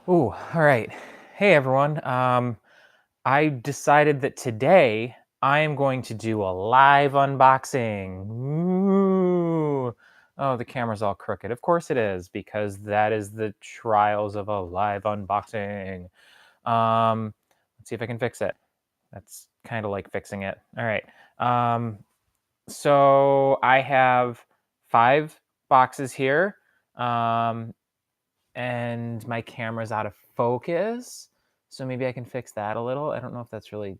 Ooh, all right. Hey everyone. I decided that today I am going to do a live unboxing. Ooh. Oh, the camera's all crooked. Of course it is, because that is the trials of a live unboxing. Let's see if I can fix it. That's kind of like fixing it. All right. Um, so I have 5 boxes here. Um, and my camera's out of focus. So maybe I can fix that a little. I don't know if that's really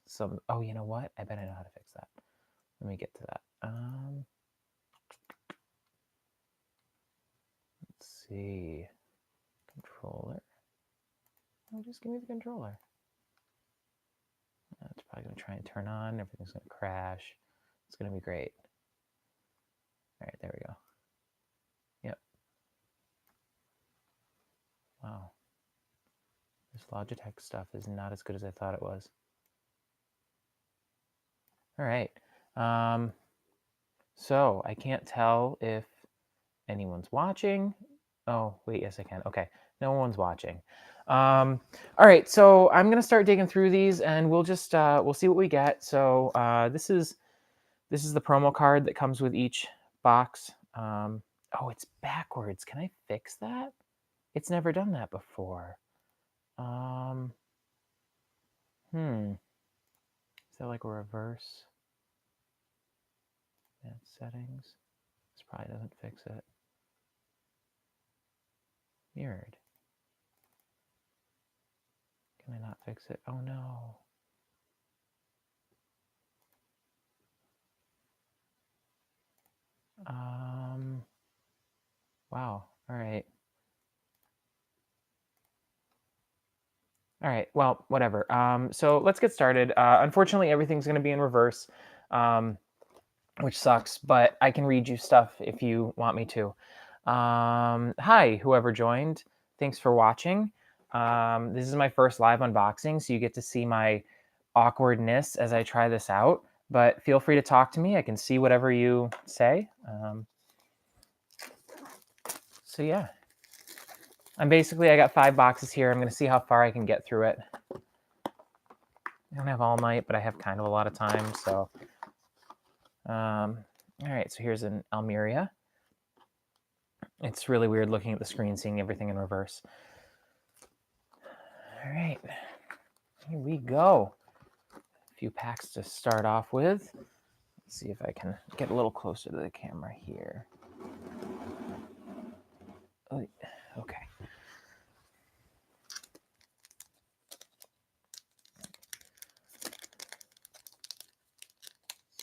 some. Oh, you know what? I bet I know how to fix that. Let me get to that. Let's see. Controller. Oh, just give me the controller. It's probably going to try and turn on. Everything's going to crash. It's going to be great. All right, there we go. Yep. Wow. This Logitech stuff is not as good as I thought it was. All right. So I can't tell if anyone's watching. Oh, wait, yes, I can. Okay, no one's watching. All right, so I'm gonna start digging through these, and we'll just we'll see what we get. So this is the promo card that comes with each box. Oh, it's backwards. Can I fix that? It's never done that before. Um, is that like a reverse? Advanced settings. This probably doesn't fix it. Mirrored. Can I not fix it? Oh no. Wow. All right. All right. Well, whatever. So let's get started. Unfortunately, everything's going to be in reverse, which sucks, but I can read you stuff if you want me to. Hi, whoever joined. Thanks for watching. This is my first live unboxing, so you get to see my awkwardness as I try this out. But feel free to talk to me. I can see whatever you say. So yeah. I got 5 boxes here. I'm going to see how far I can get through it. I don't have all night, but I have kind of a lot of time. So, all right. So here's an Almeria. It's really weird looking at the screen, seeing everything in reverse. All right. Here we go. A few packs to start off with. Let's see if I can get a little closer to the camera here. Okay.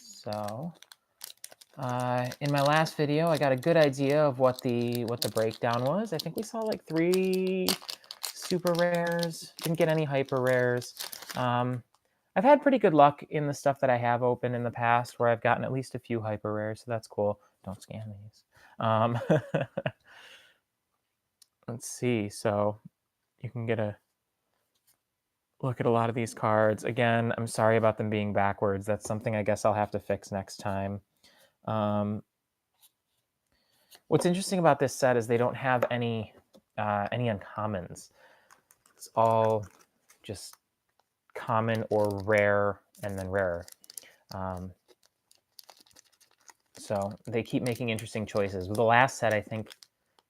So, in my last video, I got a good idea of what the breakdown was. I think we saw like 3 super rares. Didn't get any hyper rares. I've had pretty good luck in the stuff that I have opened in the past, where I've gotten at least a few hyper rares, so that's cool. Don't scan these. Let's see. So you can get a look at a lot of these cards. Again, I'm sorry about them being backwards. That's something I guess I'll have to fix next time. What's interesting about this set is they don't have any uncommons. It's all just common or rare, and then rare. So they keep making interesting choices. With the last set, I think,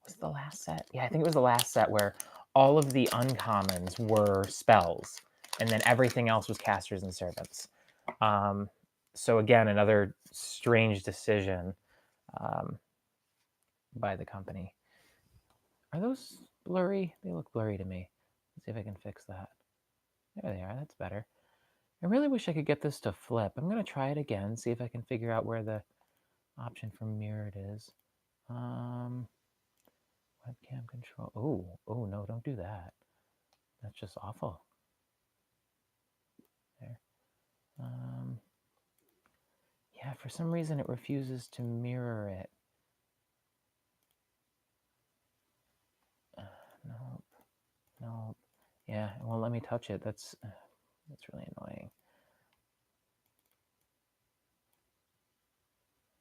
was it the last set? Yeah, I think it was the last set where all of the uncommons were spells, and then everything else was casters and servants. So again, another strange decision by the company. Are those blurry? They look blurry to me. Let's see if I can fix that. There they are. That's better. I really wish I could get this to flip. I'm going to try it again, see if I can figure out where the option for mirrored is. Webcam control. Oh, no, don't do that. That's just awful. There. Yeah, for some reason it refuses to mirror it. Nope. Yeah, it won't let me touch it. That's really annoying.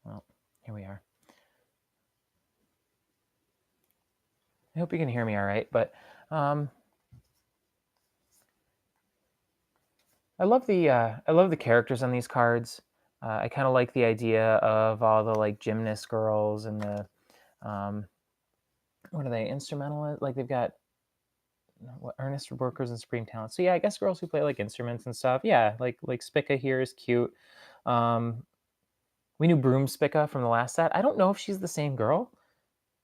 Well, here we are. I hope you can hear me all right, but I love the characters on these cards. I kind of like the idea of all the like gymnast girls and the um, what are they, instrumental? Like they've got what, earnest workers and supreme talent. So yeah, I guess girls who play like instruments and stuff. Yeah, like Spica here is cute. We knew Broom Spica from the last set. I don't know if she's the same girl.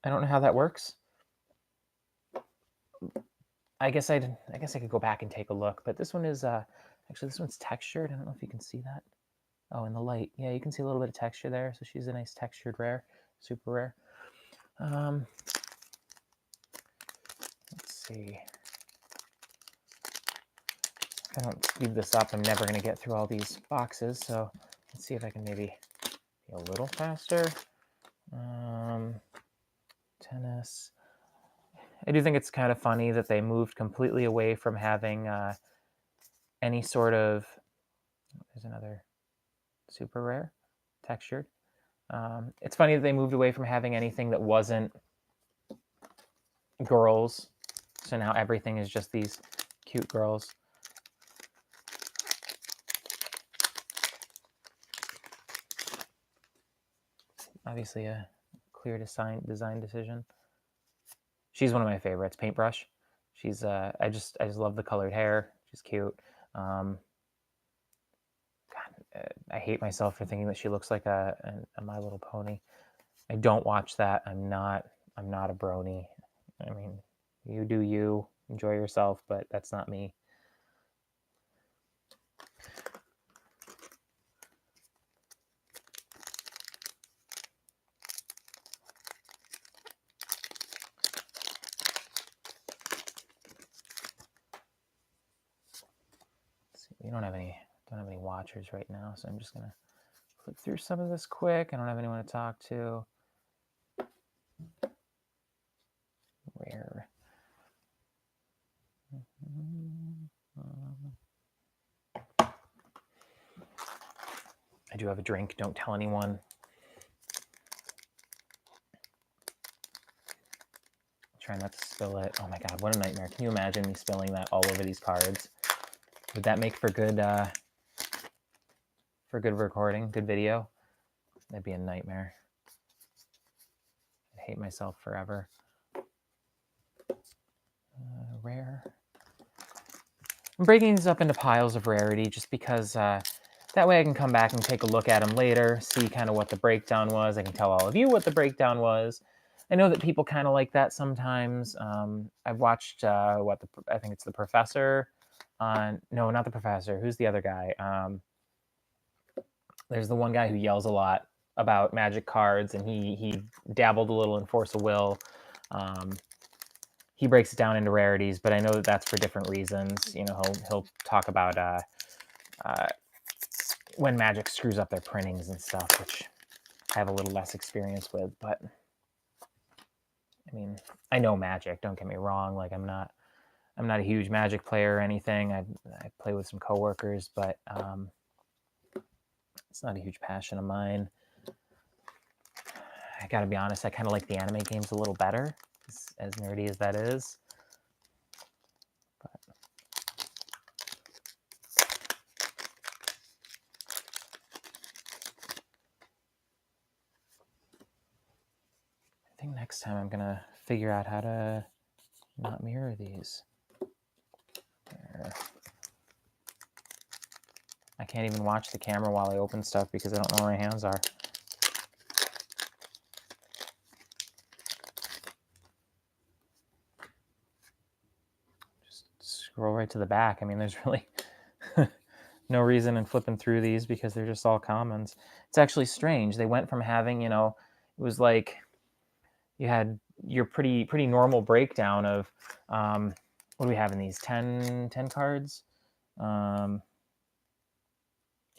I don't know how that works. I guess I could go back and take a look. But this one is actually, this one's textured. I don't know if you can see that. Oh, in the light, yeah, you can see a little bit of texture there. So she's a nice textured rare, super rare. Let's see. If I don't speed this up, I'm never going to get through all these boxes. So let's see if I can maybe be a little faster. Tennis. I do think it's kind of funny that they moved completely away from having any sort of. There's another super rare, textured. It's funny that they moved away from having anything that wasn't girls. So now everything is just these cute girls. Obviously a clear design decision. She's one of my favorites, Paintbrush. She's I just love the colored hair. She's cute. God, I hate myself for thinking that she looks like a My Little Pony. I don't watch that. I'm not a brony. I mean, you do you, enjoy yourself, but that's not me. We don't have any watchers right now, so I'm just gonna flip through some of this quick. I don't have anyone to talk to. Rare. I do have a drink. Don't tell anyone. Try not to spill it. Oh my god, what a nightmare. Can you imagine me spilling that all over these cards? Would that make for good recording, good video? That'd be a nightmare. I'd hate myself forever. Rare. I'm breaking these up into piles of rarity just because that way I can come back and take a look at them later, see kind of what the breakdown was. I can tell all of you what the breakdown was. I know that people kind of like that sometimes. I've watched I think it's the Professor. No, not the Professor. Who's the other guy? There's the one guy who yells a lot about Magic cards, and he dabbled a little in Force of Will. He breaks it down into rarities, but I know that that's for different reasons. You know, he'll talk about when Magic screws up their printings and stuff, which I have a little less experience with. But I mean, I know Magic. Don't get me wrong. Like I'm not a huge Magic player or anything. I play with some coworkers, but it's not a huge passion of mine. I gotta be honest, I kind of like the anime games a little better, as nerdy as that is. But I think next time I'm gonna figure out how to not mirror these. There. I can't even watch the camera while I open stuff because I don't know where my hands are. Just scroll right to the back. I mean, there's really no reason in flipping through these because they're just all commons. It's actually strange. They went from having, it was like you had your pretty normal breakdown of what do we have in these 10 cards,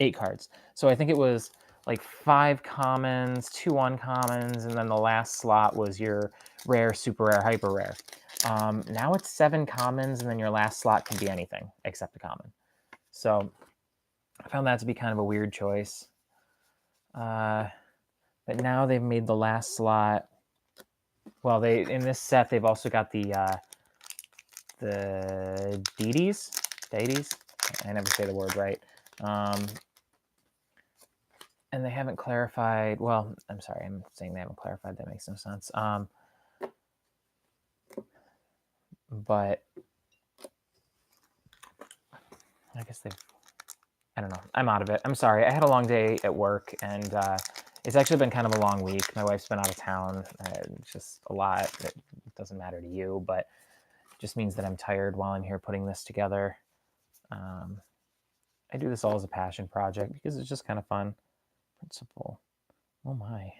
8 cards. So I think it was like 5 commons, 2 uncommons, and then the last slot was your rare, super rare, hyper rare. Now it's 7 commons, and then your last slot can be anything except a common. So I found that to be kind of a weird choice. But now they've made the last slot Well, in this set they've also got the deities. I never say the word right. And they haven't clarified. Well, I'm sorry, I'm saying they haven't clarified. That makes no sense. But I guess they've. I don't know. I'm out of it. I'm sorry. I had a long day at work, and it's actually been kind of a long week. My wife's been out of town. Just a lot. It doesn't matter to you, but it just means that I'm tired while I'm here putting this together. I do this all as a passion project because it's just kind of fun. Principle. Oh my.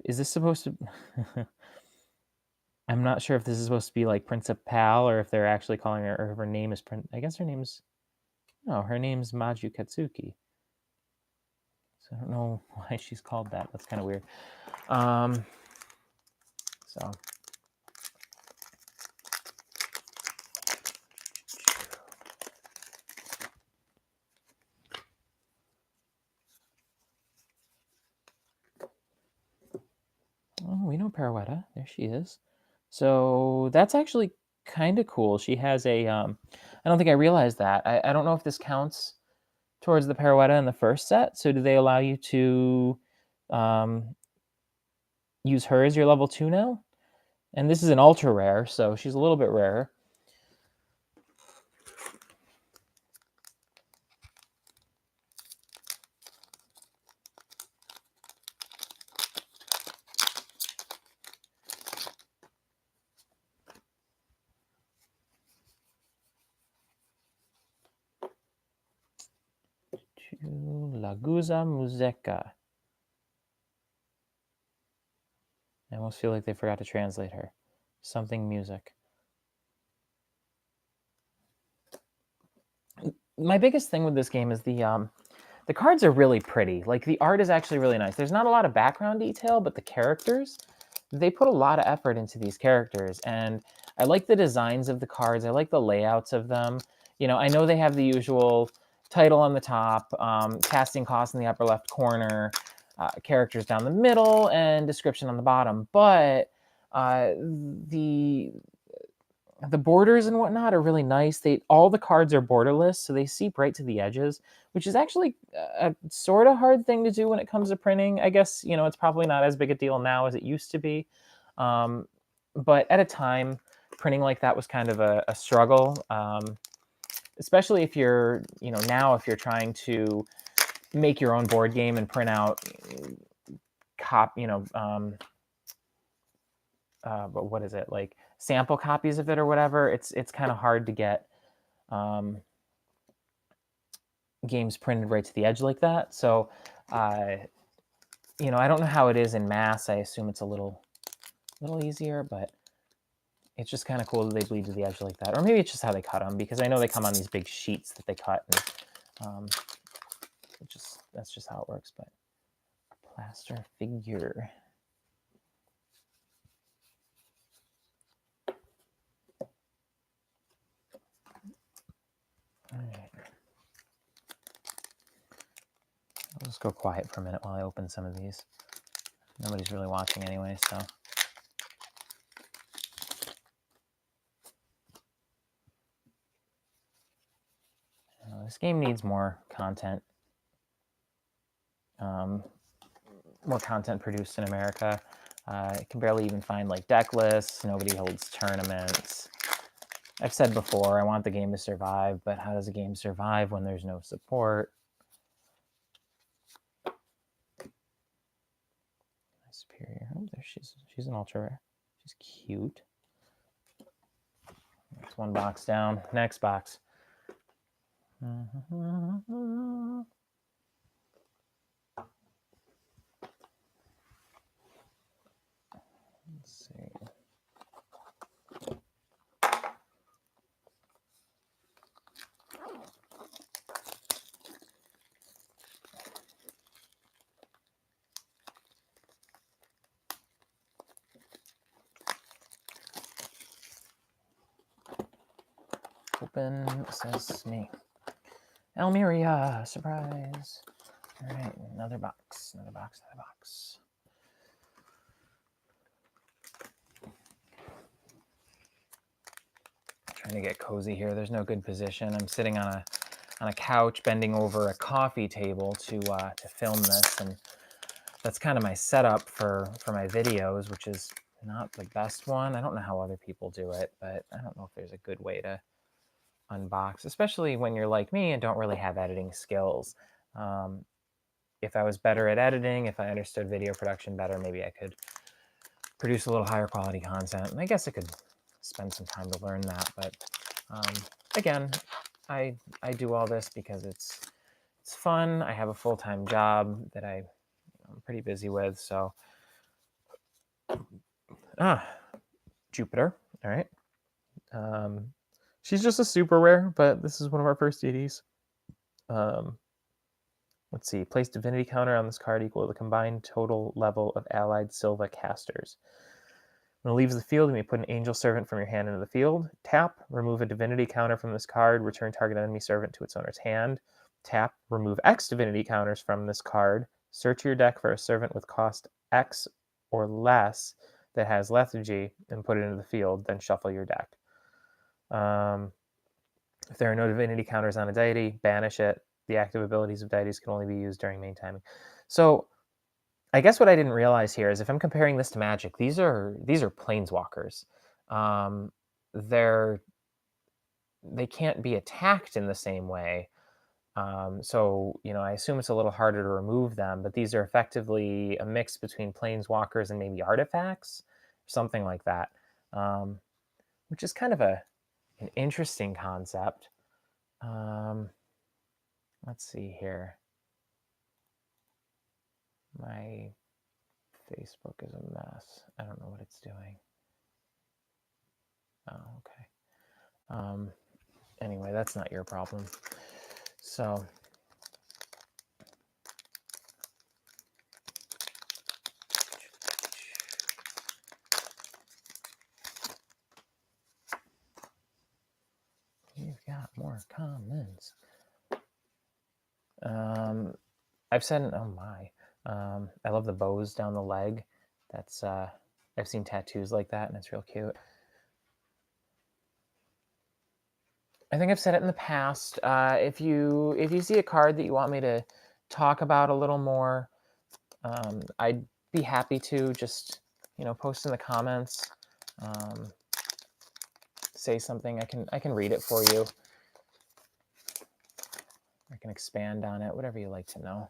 Is this supposed to... I'm not sure if this is supposed to be like Principal or if they're actually calling her, or if her name is I guess her name's... No, her name's Maju Katsuki. So I don't know why she's called that. That's kind of weird. So... Oh, we know Pirouetta. There she is. So that's actually kind of cool. She has a... I don't think I realized that. I don't know if this counts towards the Pirouetta in the first set. So do they allow you to use her as your level 2 now? And this is an ultra rare, so she's a little bit rarer. Laguza Muzeca. I almost feel like they forgot to translate her. Something music. My biggest thing with this game is the cards are really pretty. Like, the art is actually really nice. There's not a lot of background detail, but the characters, they put a lot of effort into these characters. And I like the designs of the cards. I like the layouts of them. You know, I know they have the usual title on the top, casting cost in the upper left corner, characters down the middle, and description on the bottom. But the borders and whatnot are really nice. All the cards are borderless, so they seep right to the edges, which is actually a sort of hard thing to do when it comes to printing. I guess, you know, it's probably not as big a deal now as it used to be. But at a time, printing like that was kind of a struggle, especially if you're, you know, now if you're trying to make your own board game and print out but what is it, like sample copies of it or whatever, it's kind of hard to get games printed right to the edge like that. So you know, I don't know how it is in mass. I assume it's a little easier, but it's just kind of cool that they bleed to the edge like that. Or maybe it's just how they cut them, because I know they come on these big sheets that they cut, and that's just how it works. But plaster figure. All right. I'll just go quiet for a minute while I open some of these. Nobody's really watching anyway, so. This game needs more content. More content produced in America. I can barely even find like deck lists. Nobody holds tournaments. I've said before, I want the game to survive, but how does a game survive when there's no support? Superior. Oh, there she's an ultra rare. She's cute. That's one box down. Next box. Let's see. Open sesame. Almeria, surprise. All right, another box, another box, another box. Trying to get cozy here. There's no good position. I'm sitting on a couch, bending over a coffee table to film this, and that's kind of my setup for my videos, which is not the best one. I don't know how other people do it, but I don't know if there's a good way to unbox, especially when you're like me and don't really have editing skills. If I was better at editing, if I understood video production better, maybe I could produce a little higher quality content. And I guess I could spend some time to learn that. But again, I do all this because it's fun. I have a full-time job that I'm pretty busy with. So Jupiter. All right. She's just a super rare, but this is one of our first DDs. Let's see. Place divinity counter on this card equal to the combined total level of allied Silva casters. When it leaves the field, you may put an angel servant from your hand into the field. Tap, remove a divinity counter from this card. Return target enemy servant to its owner's hand. Tap, remove X divinity counters from this card. Search your deck for a servant with cost X or less that has lethargy and put it into the field. Then shuffle your deck. If there are no divinity counters on a deity, banish it. The active abilities of deities can only be used during main timing. So I guess what I didn't realize here is if I'm comparing this to Magic, these are planeswalkers. They can't be attacked in the same way. So I assume it's a little harder to remove them, but these are effectively a mix between planeswalkers and maybe artifacts, something like that, which is kind of an interesting concept. Let's see here. My Facebook is a mess. I don't know what it's doing. Oh, okay. Anyway, that's not your problem. So you've got more comments. I've said, oh my, I love the bows down the leg. That's I've seen tattoos like that, and it's real cute. I think I've said it in the past. If you see a card that you want me to talk about a little more, I'd be happy to just post in the comments, say something. I can read it for you. I can expand on it, whatever you like to know.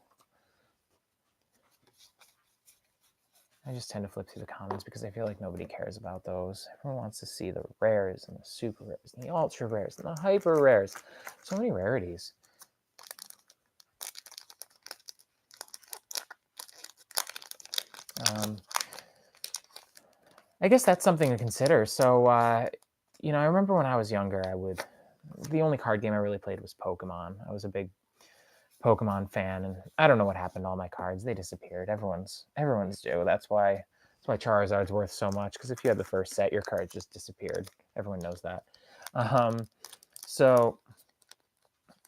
I just tend to flip through the comments because I feel like nobody cares about those. Everyone wants to see the rares and the super rares and the ultra rares and the hyper rares. So many rarities. I guess that's something to consider. So, I remember when I was younger, the only card game I really played was Pokemon. I was a big Pokemon fan, and I don't know what happened to all my cards. They disappeared. Everyone's do. That's why Charizard's worth so much, because if you had the first set, your cards just disappeared. Everyone knows that. So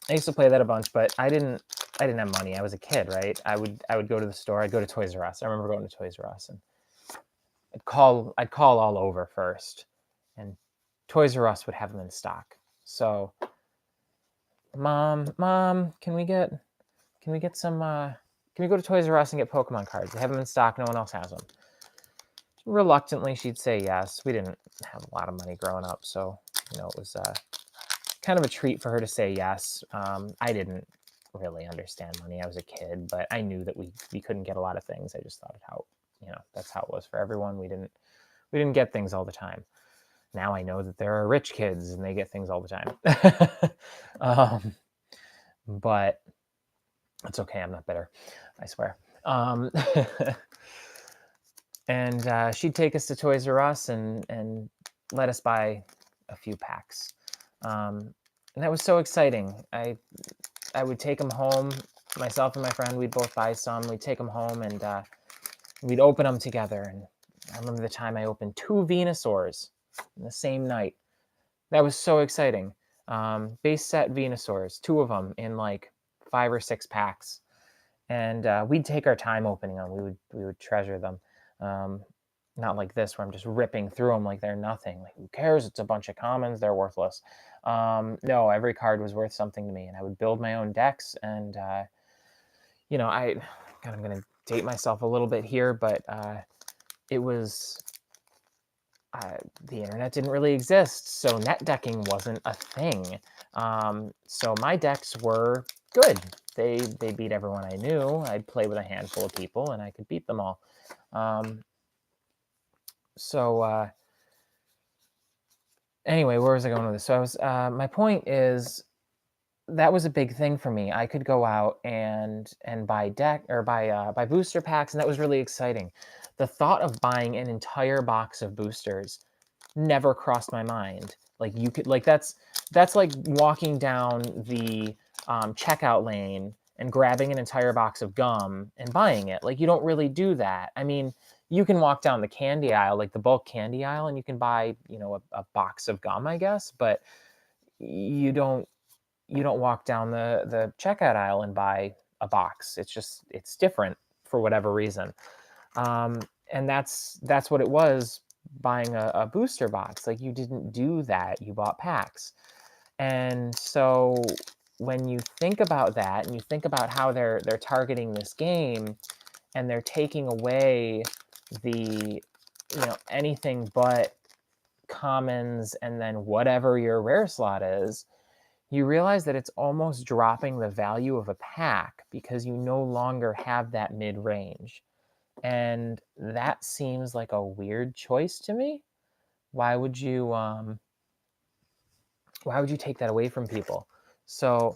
I used to play that a bunch, but I didn't have money. I was a kid, right? I would go to the store. I'd go to Toys R Us. I remember going to Toys R Us, and I'd call all over first, and Toys R Us would have them in stock. So, Mom, can we get some? Can we go to Toys R Us and get Pokemon cards? They have them in stock. No one else has them. Reluctantly, she'd say yes. We didn't have a lot of money growing up, so it was kind of a treat for her to say yes. I didn't really understand money. I was a kid, but I knew that we couldn't get a lot of things. I just thought that's how it was for everyone. We didn't get things all the time. Now I know that there are rich kids and they get things all the time. But it's okay. I'm not bitter. I swear. And she'd take us to Toys R Us and let us buy a few packs. And that was so exciting. I would take them home. Myself and my friend, we'd both buy some. We'd take them home and we'd open them together. And I remember the time I opened 2 Venusaurs in the same night. That was so exciting. Base set Venusaurs, 2 of them in like 5 or 6 packs. And we'd take our time opening them. We would treasure them. Not like this where I'm just ripping through them like they're nothing. Like, who cares? It's a bunch of commons. They're worthless. No, every card was worth something to me, and I would build my own decks. And God, I'm going to date myself a little bit here, but it was the internet didn't really exist, so net decking wasn't a thing. So my decks were good. They beat everyone I knew. I'd play with a handful of people, and I could beat them all. Anyway, where was I going with this? So I was my point is that was a big thing for me. I could go out and buy deck or buy booster packs, and that was really exciting. The thought of buying an entire box of boosters never crossed my mind. Like you could that's like walking down the checkout lane and grabbing an entire box of gum and buying it. Like you don't really do that. I mean, you can walk down the candy aisle, like the bulk candy aisle, and you can buy, a box of gum, I guess, but you don't walk down the checkout aisle and buy a box. It's different for whatever reason. And that's what it was buying a booster box. Like you didn't do that. You bought packs. And so when you think about that and you think about how they're targeting this game and they're taking away the, anything but commons and then whatever your rare slot is, you realize that it's almost dropping the value of a pack because you no longer have that mid-range. And that seems like a weird choice to me. Why would you take that away from people? So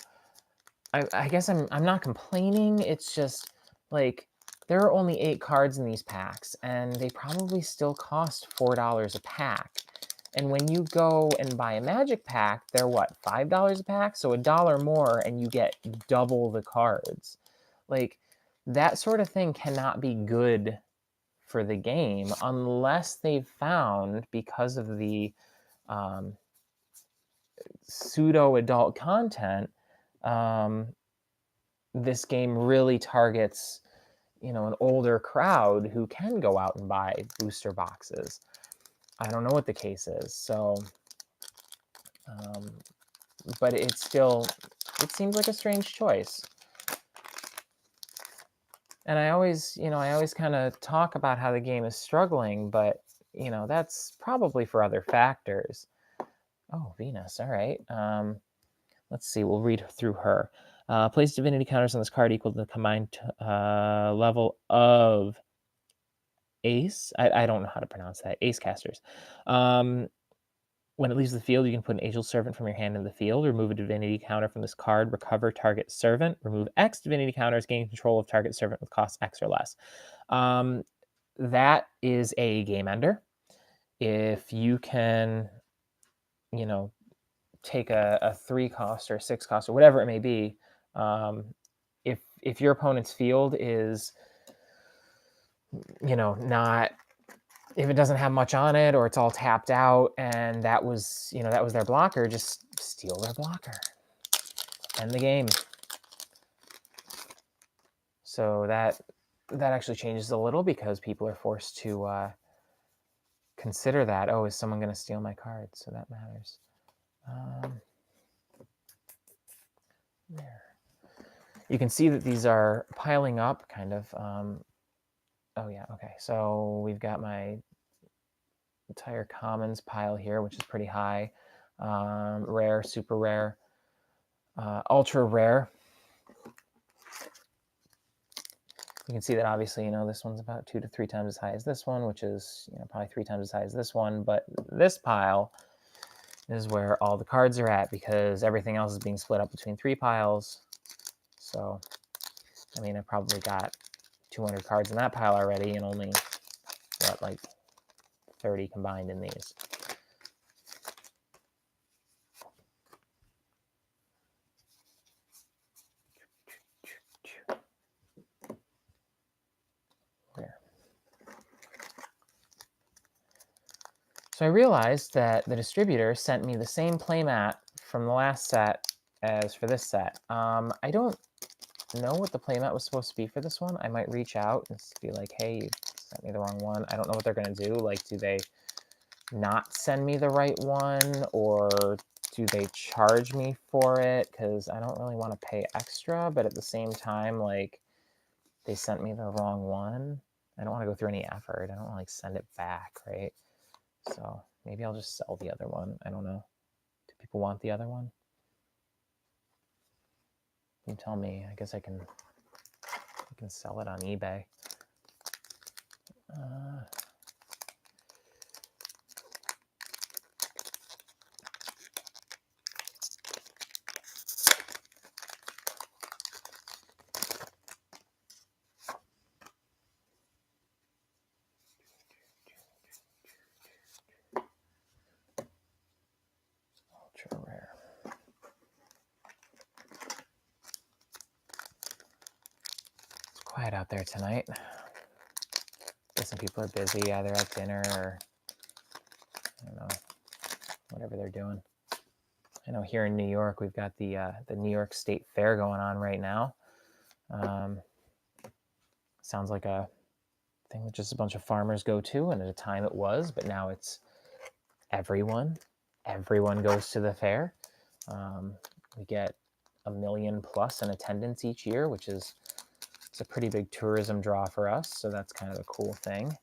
I guess I'm not complaining. It's just like there are only 8 cards in these packs, and they probably still cost $4 a pack. And when you go and buy a Magic pack, they're what, $5 a pack? So $1 more, and you get double the cards. Like that sort of thing cannot be good for the game unless they've found, because of the pseudo adult content, this game really targets an older crowd who can go out and buy booster boxes. I don't know what the case is, so but it seems like a strange choice. And I always kind of talk about how the game is struggling, but that's probably for other factors. Oh, Venus, all right. Let's see, we'll read through her. Place divinity counters on this card equal to the combined level of ace. I don't know how to pronounce that. Ace casters. When it leaves the field, you can put an Angel Servant from your hand in the field, remove a divinity counter from this card, recover target servant, remove X divinity counters, gain control of target servant with cost X or less. That is a game ender. If you can, take a 3 cost or a 6 cost or whatever it may be, if your opponent's field is, not, if it doesn't have much on it or it's all tapped out and that was their blocker, just steal their blocker. End the game. So that actually changes a little because people are forced to consider that, oh, is someone going to steal my card? So that matters. There. You can see that these are piling up kind of. Oh yeah, okay. So we've got my entire commons pile here, which is pretty high. Rare, super rare, ultra rare. You can see that obviously, this one's about 2 to 3 times as high as this one, which is probably 3 times as high as this one. But this pile is where all the cards are at because everything else is being split up between 3 piles. So, I mean, I probably got 200 cards in that pile already and only, like 30 combined in these. There. So I realized that the distributor sent me the same playmat from the last set as for this set. I don't know what the playmat was supposed to be for this one. I might reach out and be like, hey, Sent me the wrong one. I don't know what they're going to do. Like, do they not send me the right one, or do they charge me for it? Because I don't really want to pay extra, but at the same time, like, they sent me the wrong one. I don't want to go through any effort. I don't want to like send it back, right? So maybe I'll just sell the other one. I don't know. Do people want the other one? You tell me. I guess I can sell it on eBay. Ultra rare. It's quiet out there tonight. Guessing people are busy, either at dinner or I don't know, whatever they're doing. I know here in New York we've got the New York State Fair going on right now. Sounds like a thing that just a bunch of farmers go to, and at a time it was, but now it's everyone. Everyone goes to the fair. We get 1 million plus in attendance each year, which is it's a pretty big tourism draw for us. So that's kind of a cool thing.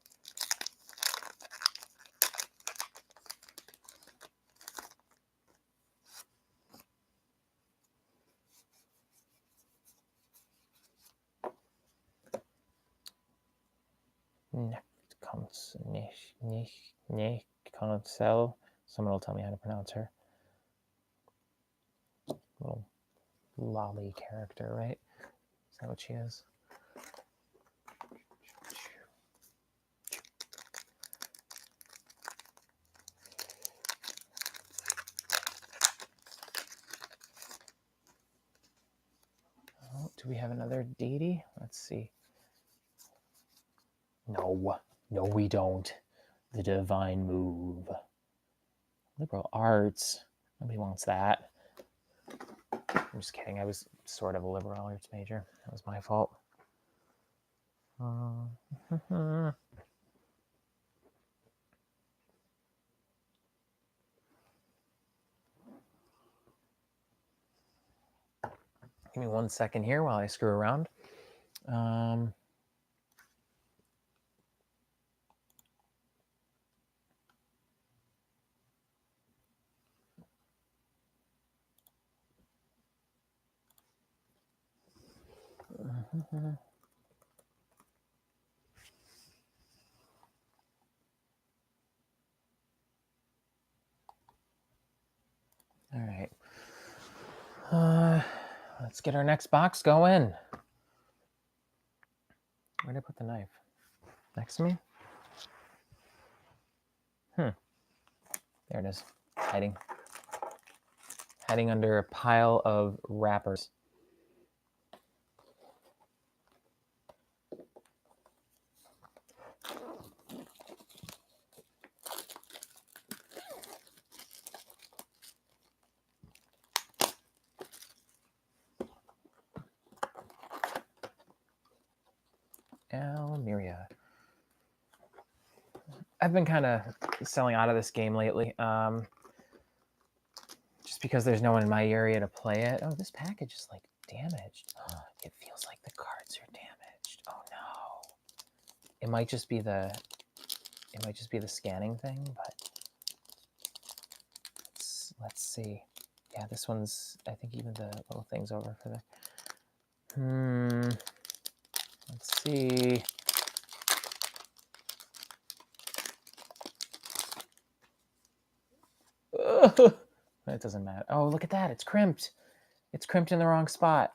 Someone will tell me how to pronounce her. Little lolly character, right? Is that what she is? Oh, do we have another deity? Let's see. No, we don't. The divine move. Liberal arts. Nobody wants that. I'm just kidding. I was sort of a liberal arts major. That was my fault. Give me 1 second here while I screw around. All right. Let's get our next box going. Where did I put the knife? Next to me? There it is. Hiding under a pile of wrappers. Almeria. I've been kind of selling out of this game lately, just because there's no one in my area to play it. Oh, this package is like damaged. It feels like the cards are damaged. Oh no! It might just be the scanning thing, but let's see. Yeah, this one's. I think even the little thing's over for the. Let's see. It doesn't matter. Oh, look at that. It's crimped. It's crimped in the wrong spot.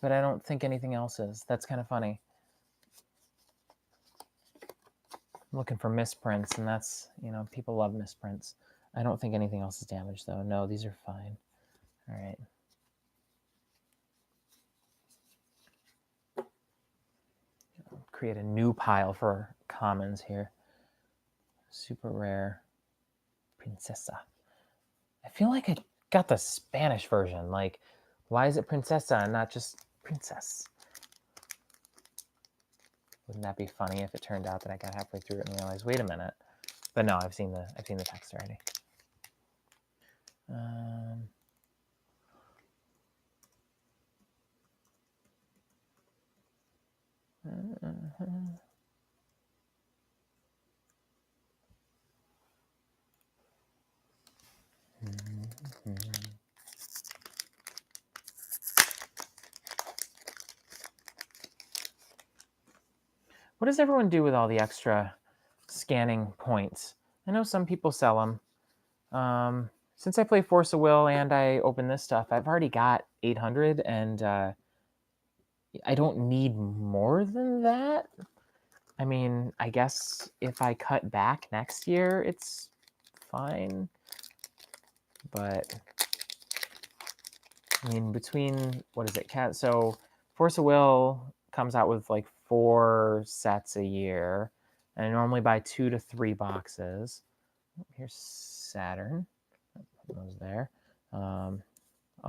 But I don't think anything else is. That's kind of funny. I'm looking for misprints, and that's, people love misprints. I don't think anything else is damaged, though. No, these are fine. All right. Create a new pile for commons here. Super rare. Princesa. I feel like I got the Spanish version. Like, why is it Princesa and not just Princess? Wouldn't that be funny if it turned out that I got halfway through it and realized, wait a minute? But no, I've seen the text already. What does everyone do with all the extra scanning points? I know some people sell them. Since I play Force of Will and I open this stuff, I've already got 800, and I don't need more than that. I mean, I guess if I cut back next year, it's fine. But I mean, between, what is it, so Force of Will comes out with like 4 sets a year, and I normally buy 2 to 3 boxes. Here's Saturn. Put those there. I'll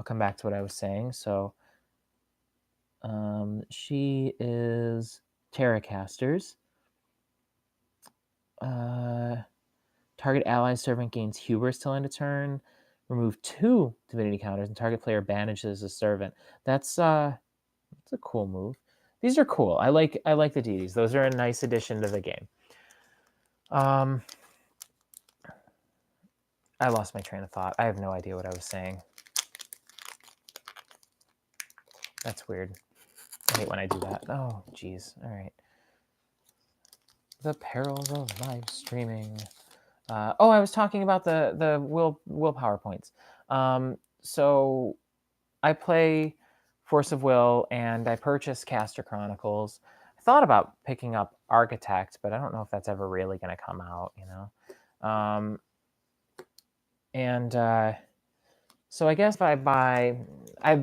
come back to what I was saying. So she is Terracasters. Target ally servant gains hubris till end of turn. Remove 2 divinity counters, and target player banishes a servant. That's a cool move. These are cool. I like the deities. Those are a nice addition to the game. I lost my train of thought. I have no idea what I was saying. That's weird. I hate when I do that. Oh, geez. All right. The perils of live streaming. I was talking about the willpower points. So I play Force of Will, and I purchased Caster Chronicles. I thought about picking up Architect, but I don't know if that's ever really going to come out, you know. So I guess if I've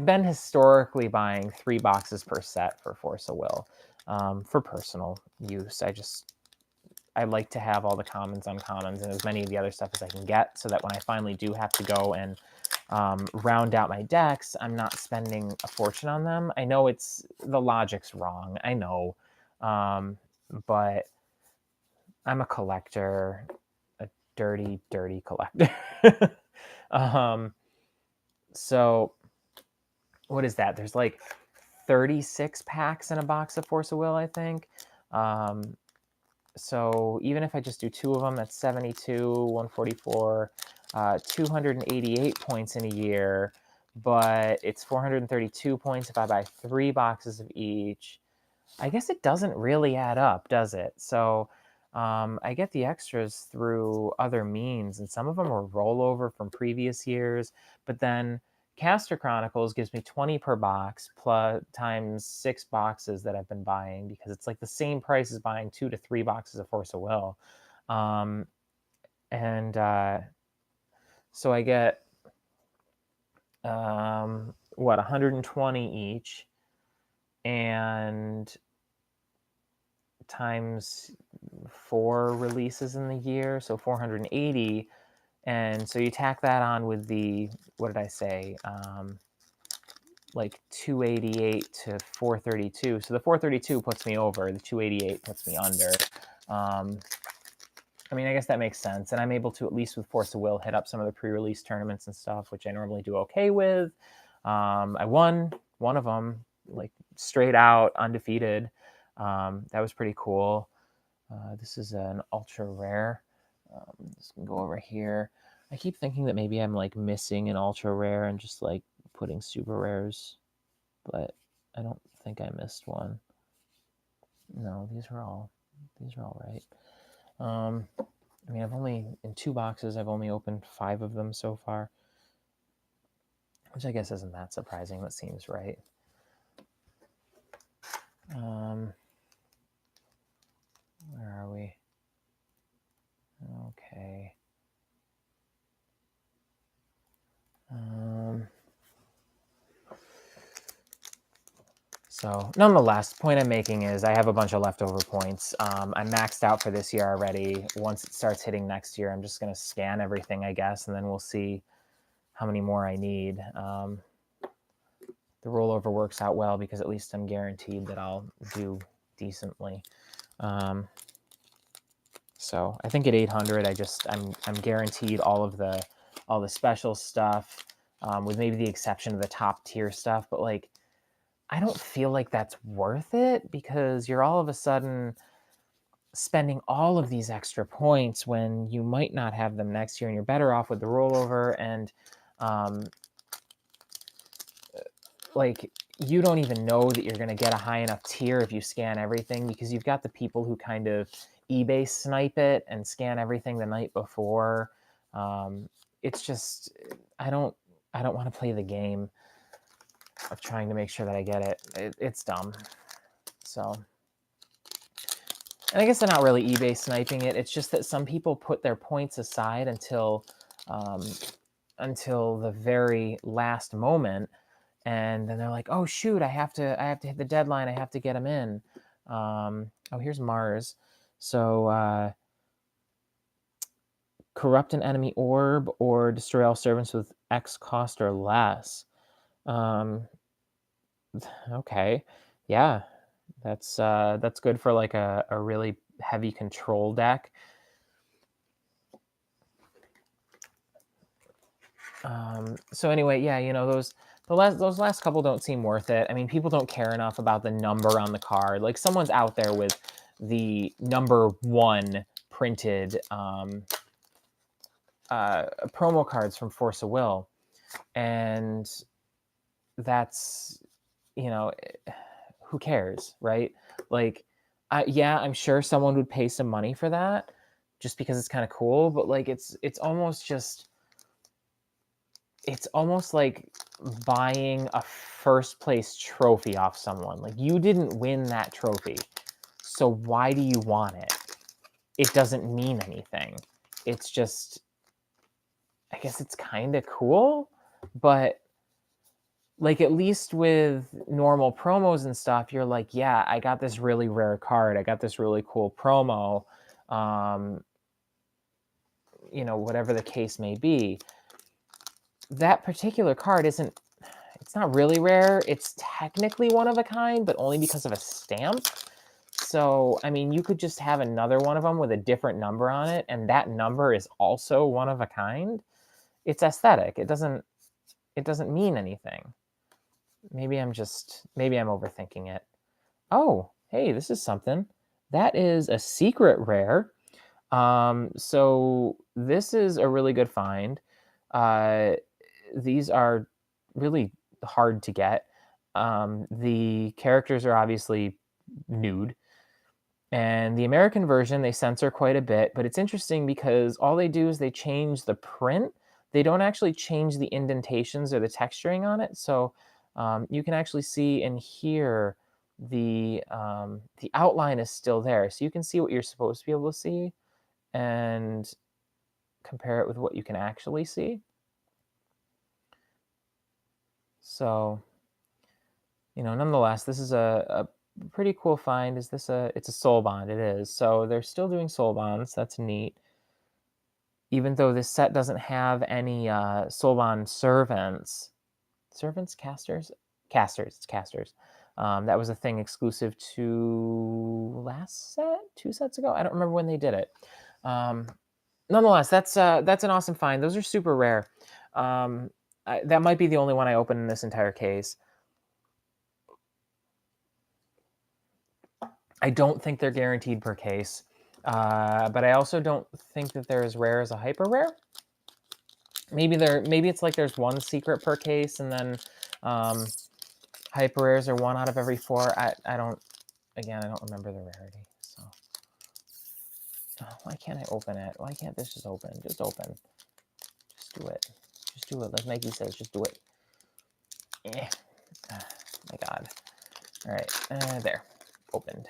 been historically buying 3 boxes per set for Force of Will for personal use. I like to have all the commons, uncommons, and as many of the other stuff as I can get, so that when I finally do have to go and round out my decks, I'm not spending a fortune on them. I know the logic's wrong. I know, but I'm a collector, a dirty, dirty collector. So what is that? There's like 36 packs in a box of Force of Will, I think. So even if I just do 2 of them, that's 72, 144, 288 points in a year, but it's 432 points if I buy 3 boxes of each. I guess it doesn't really add up, does it? So I get the extras through other means, and some of them are rollover from previous years, but then Caster Chronicles gives me 20 per box plus times 6 boxes that I've been buying, because it's like the same price as buying 2 to 3 boxes of Force of Will. So I get 120 each, and times 4 releases in the year, so 480. And so you tack that on with the, what did I say? Like 288 to 432. So the 432 puts me over, the 288 puts me under. I mean, I guess that makes sense. And I'm able to, at least with Force of Will, hit up some of the pre-release tournaments and stuff, which I normally do okay with. I won one of them, like straight out, undefeated. That was pretty cool. This is an ultra rare. This can go over here. I keep thinking that maybe I'm like missing an ultra rare and just like putting super rares, but I don't think I missed one. No, these are all right. I mean, I've only, in 2 boxes, I've only opened 5 of them so far, which I guess isn't that surprising. That seems right. Where are we? Okay. So nonetheless, point I'm making is I have a bunch of leftover points. I'm maxed out for this year already. Once it starts hitting next year, I'm just going to scan everything, I guess, and then we'll see how many more I need. The rollover works out well because at least I'm guaranteed that I'll do decently. So I think at 800, I'm guaranteed all the special stuff, with maybe the exception of the top tier stuff. But like, I don't feel like that's worth it, because you're all of a sudden spending all of these extra points when you might not have them next year, and you're better off with the rollover. And like, you don't even know that you're going to get a high enough tier if you scan everything, because you've got the people who kind of eBay snipe it and scan everything the night before. It's just, I don't want to play the game of trying to make sure that I get it. It's dumb. So, and I guess they're not really eBay sniping it. It's just that some people put their points aside until the very last moment, and then they're like, "Oh shoot, I have to hit the deadline. I have to get them in." Oh, here's Mars. So corrupt an enemy orb or destroy all servants with X cost or less. Okay, yeah, that's good for like a really heavy control deck. So anyway, yeah, those last couple don't seem worth it. I mean, people don't care enough about the number on the card. Like, someone's out there with the number 1 printed promo cards from Force of Will, and that's, who cares, right? Like, yeah, I'm sure someone would pay some money for that just because it's kind of cool, but like, it's almost like buying a first place trophy off someone. Like, you didn't win that trophy, so why do you want it? It doesn't mean anything. It's just, I guess it's kind of cool, but like, at least with normal promos and stuff, you're like, yeah, I got this really rare card, I got this really cool promo, whatever the case may be. That particular card it's not really rare. It's technically one of a kind, but only because of a stamp. So, I mean, you could just have another one of them with a different number on it, and that number is also one of a kind. It's aesthetic. It doesn't mean anything. Maybe I'm overthinking it. Oh, hey, this is something. That is a secret rare. So this is a really good find. These are really hard to get. The characters are obviously nude, and the American version, they censor quite a bit, but it's interesting because all they do is they change the print. They don't actually change the indentations or the texturing on it. So you can actually see in here the outline is still there. So you can see what you're supposed to be able to see and compare it with what you can actually see. So, nonetheless, this is a pretty cool find. It's a soul bond? It is. So they're still doing soul bonds. That's neat. Even though this set doesn't have any soul bond servants. Servants? Casters? Casters. It's casters. That was a thing exclusive to last set? 2 sets ago? I don't remember when they did it. Nonetheless, that's an awesome find. Those are super rare. That might be the only one I opened in this entire case. I don't think they're guaranteed per case, but I also don't think that they're as rare as a hyper rare. Maybe it's like there's 1 secret per case, and then hyper rares are 1 out of every 4. I don't remember the rarity. So why can't I open it? Why can't this just open? Just open. Just do it. Just do it. Like Mikey says, just do it. My God. All right, there, opened.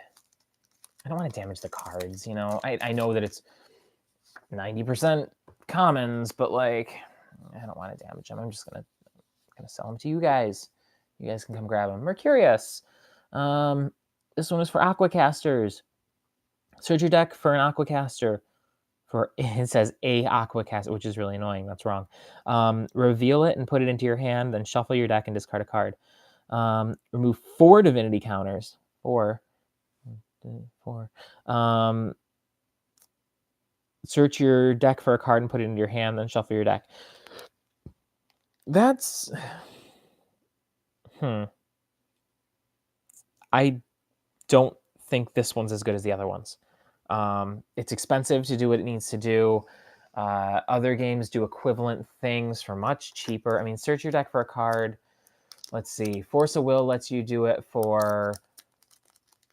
I don't want to damage the cards, I know that it's 90% commons, but like, I don't want to damage them. I'm just gonna sell them to you guys. You guys can come grab them. Mercurius. This one is for Aquacasters. Search your deck for an Aquacaster. It says a Aquacaster, which is really annoying. That's wrong. Reveal it and put it into your hand, then shuffle your deck and discard a card. Remove 4 divinity counters. 4. 4. Search your deck for a card and put it into your hand, then shuffle your deck. That's... I don't think this one's as good as the other ones. It's expensive to do what it needs to do. Other games do equivalent things for much cheaper. I mean, search your deck for a card. Let's see. Force of Will lets you do it for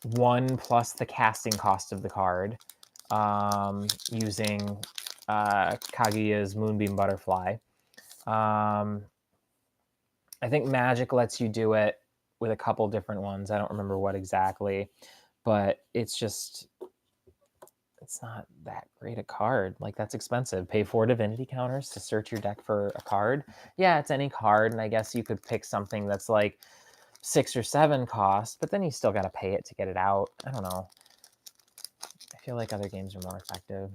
1 plus the casting cost of the card, using Kaguya's Moonbeam Butterfly. I think Magic lets you do it with a couple different ones. I don't remember what exactly, but it's not that great a card. Like, that's expensive. Pay 4 divinity counters to search your deck for a card. Yeah, it's any card, and I guess you could pick something that's like 6 or 7 cost, but then you still got to pay it to get it out. I don't know. I feel like other games are more effective.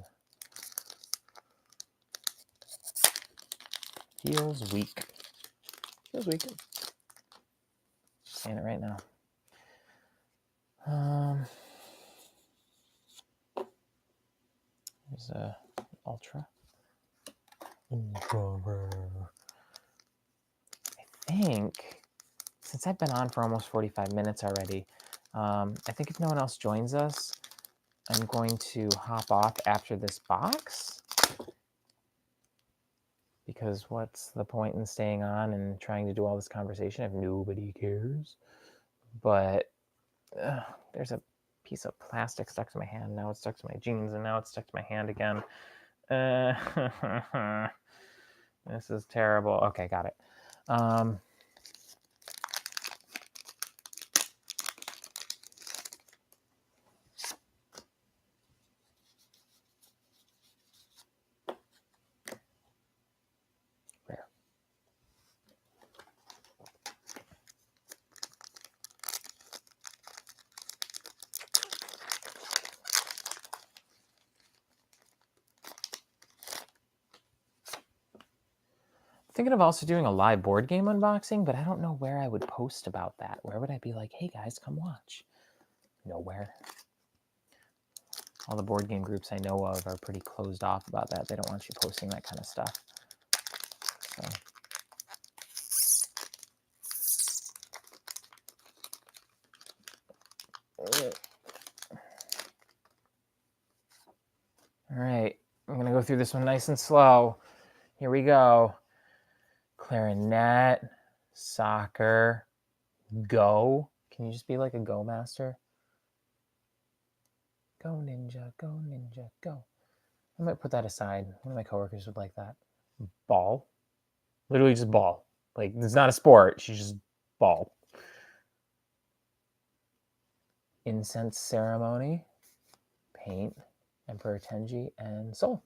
Feels weak. Feels weak. Saying it right now. There's a Ultra. I think, since I've been on for almost 45 minutes already, I think if no one else joins us, I'm going to hop off after this box, because what's the point in staying on and trying to do all this conversation if nobody cares? But there's a piece of plastic stuck to my hand. Now it's stuck to my jeans, and now it's stuck to my hand again. This is terrible. Okay, got it. Rare. Thinking of also doing a live board game unboxing, but I don't know where I would post about that. Where would I be like, hey guys, come watch? Nowhere. All the board game groups I know of are pretty closed off about that. They don't want you posting that kind of stuff. So. All right, I'm gonna go through this one nice and slow. Here we go. Clarinet, soccer, Go. Can you just be like a Go master? Go ninja, go ninja, go. I might put that aside. One of my coworkers would like that. Ball. Literally just ball. Like, it's not a sport. She's just ball. Incense ceremony. Paint. Emperor Tenji, and Soul.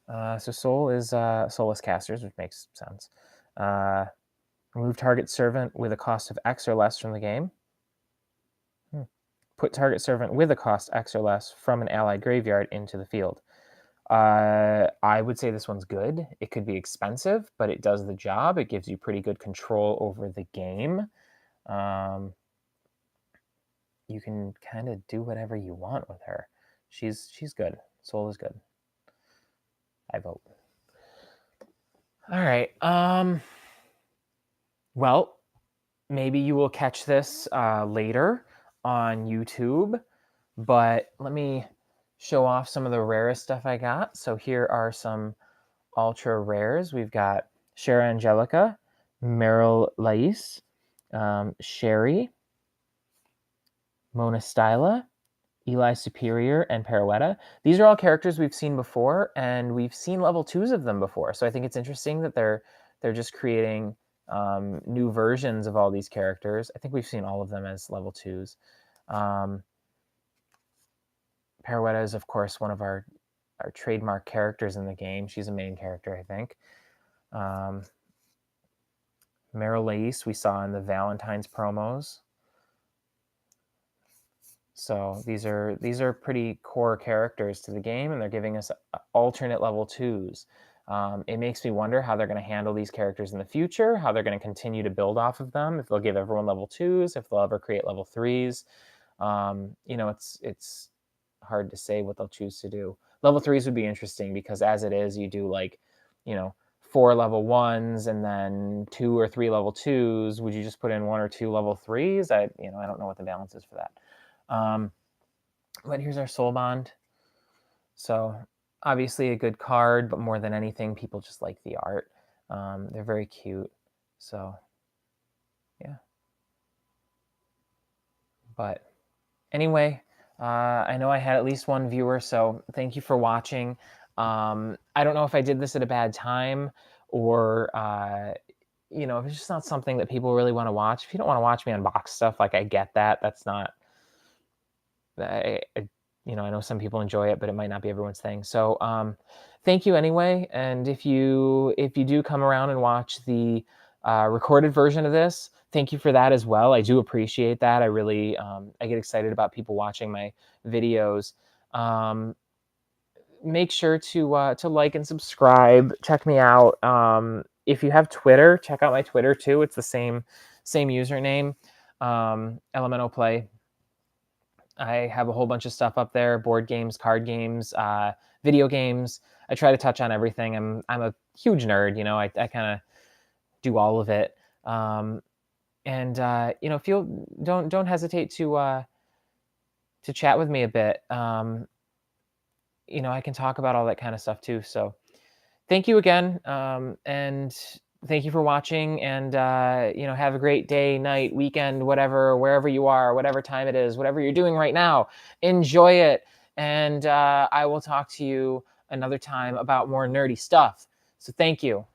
So Soul is soulless casters, which makes sense. Remove target servant with a cost of X or less from the game. Put target servant with a cost X or less from an allied graveyard into the field. I would say this one's good. It could be expensive, but it does the job. It gives you pretty good control over the game. You can kind of do whatever you want with her. She's good. Soul is good. I vote. All right. Well, maybe you will catch this later on YouTube, but let me show off some of the rarest stuff I got. So here are some ultra rares. We've got Shara Angelica, Meryl Lais, Sherry, Mona Styla, Eli Superior, and Pirouetta. These are all characters we've seen before, and we've seen level 2s of them before. So I think it's interesting that they're just creating new versions of all these characters. I think we've seen all of them as level 2s. Pirouetta is, of course, one of our trademark characters in the game. She's a main character, I think. Meryl Lais we saw in the Valentine's promos. So these are pretty core characters to the game, and they're giving us alternate level 2s. It makes me wonder how they're going to handle these characters in the future, how they're going to continue to build off of them, if they'll give everyone level 2s, if they'll ever create level 3s. You know, it's hard to say what they'll choose to do. Level 3s would be interesting because as it is, you do like, you know, 4 level 1s and then 2 or 3 level 2s. Would you just put in 1 or 2 level 3s? You know, I don't know what the balance is for that. But here's our Soul Bond. So obviously a good card, but more than anything, people just like the art. They're very cute. So yeah. But anyway, I know I had at least one viewer, so thank you for watching. I don't know if I did this at a bad time or, you know, if it's just not something that people really want to watch. If you don't want to watch me unbox stuff, like I get that. That's not, you know, I know some people enjoy it, but it might not be everyone's thing. So thank you anyway. And if you do come around and watch the recorded version of this, thank you for that as well. I do appreciate that. I really I get excited about people watching my videos. Make sure to like and subscribe. Check me out. If you have Twitter, check out my Twitter too. It's the same username, Elemental Play. I have a whole bunch of stuff up there: board games, card games, video games. I try to touch on everything. I'm a huge nerd, you know. I kind of do all of it. And you know, don't hesitate to chat with me a bit. You know, I can talk about all that kind of stuff too. So thank you again, and thank you for watching. And you know, have a great day, night, weekend, whatever, wherever you are, whatever time it is, whatever you're doing right now. Enjoy it, and I will talk to you another time about more nerdy stuff. So thank you.